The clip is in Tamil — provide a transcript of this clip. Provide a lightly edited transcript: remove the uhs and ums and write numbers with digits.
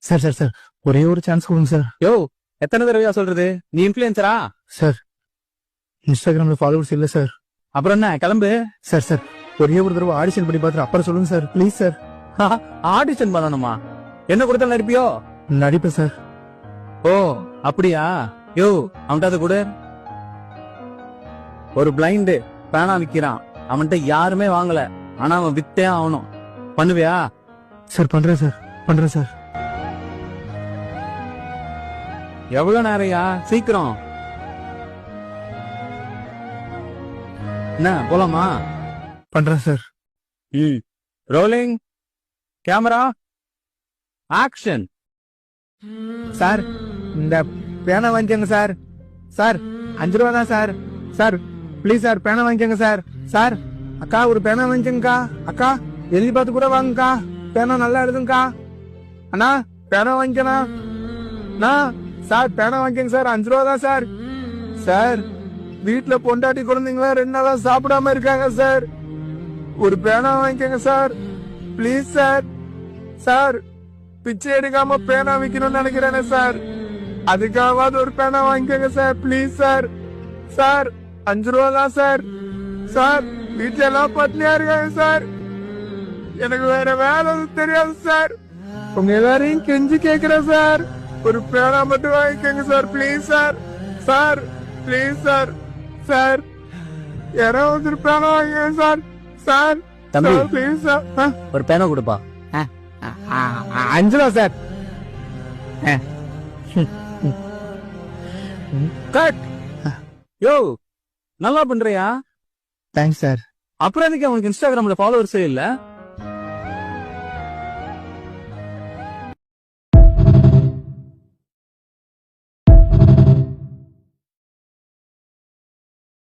சார் சார் சார் ஒரே ஒரு சான்ஸ் கொடுங்க சார். யோ எத்தனை தடவையா சொல்றது, நீ இன்ஃபுளுசரா? சார் இன்ஸ்டாகிராம்ல ஃபாலோவர்ஸ் இல்ல சார். அப்புறம் என்ன கிளம்பு. சார் சார் ஒரே ஒரு தடவை ஆடிஷன் பண்ணி பார்த்துட்டு அப்புறம் சொல்லுங்க சார் ப்ளீஸ் சார். ஆடிஷன் பண்ணணுமா? என்ன கொடுத்தா நடிப்பியோ? நடிப்பேன் சார். ஓ அப்படியா? யோ அவன்கிட்ட கூட ஒரு பிளைண்டு பேனா விக்கிறான், அவன்கிட்ட யாருமே வாங்கல, ஆனா அவன் வித்தே ஆகணும். பண்ணுவியா? சார் பண்றேன் சார் பண்றேன் சார். எவ்வளவு நேரையா? சீக்கிரம். என்ன போலாமா? பண்றேன் sir. Rolling camera action. Sir இந்த பேனா வாங்கிக்கோங்க சார். சார் 5 ரூபா தான் சார். சார் ப்ளீஸ் சார் பேனா வாங்கிக்கோங்க சார். சார் அக்கா ஒரு பேனா வாங்கிக்கோங்கக்கா. அக்கா எழுதி பார்த்து கூட வாங்கக்கா, பேனா நல்லா எழுதுங்கக்கா. அண்ணா பேனா வாங்கிக்கண்ணா. அண்ணா சார் பேனா வாங்கிக்கோங்க சார், 5 ரூபா தான் சார். சார் வீட்டுல பொண்டாட்டி குழந்தைங்களா 2 நாளா சாப்பிடாம இருக்காங்க சார், ஒரு பேனா வாங்கிக்கோங்க சார் ப்ளீஸ் சார். சார் பிச்சை எடுக்காம பேனா விக்கணும்னு நினைக்கிறேன் சார், அதுக்காவது ஒரு பேனா வாங்கிக்கோங்க சார் ப்ளீஸ் சார். சார் 5 ரூபா தான் சார். சார் வீட்டுல எல்லாம் பட்னியா இருக்காங்க சார், எனக்கு வேற வேலை தெரியாது சார், உங்க எல்லாரையும் கெஞ்சி கேக்குறேன் சார், ஒரு பேனா மட்டும் வாங்கிக்கோங்க sir please sir. Sir please sir. Sir யாராவது ஒரு பேனா வாங்கிக்கோங்க சார். சார் தம்பி ப்ளீஸ் சார். ஒரு பேனா கொடுப்பா. 5 ரூபா சார். கட். யோ நல்லா பண்றியா? Thanks sir. அப்புறம் எனக்கு அவனுக்கு இன்ஸ்டாகிராம்ல ஃபாலோவர்ஸே இல்ல.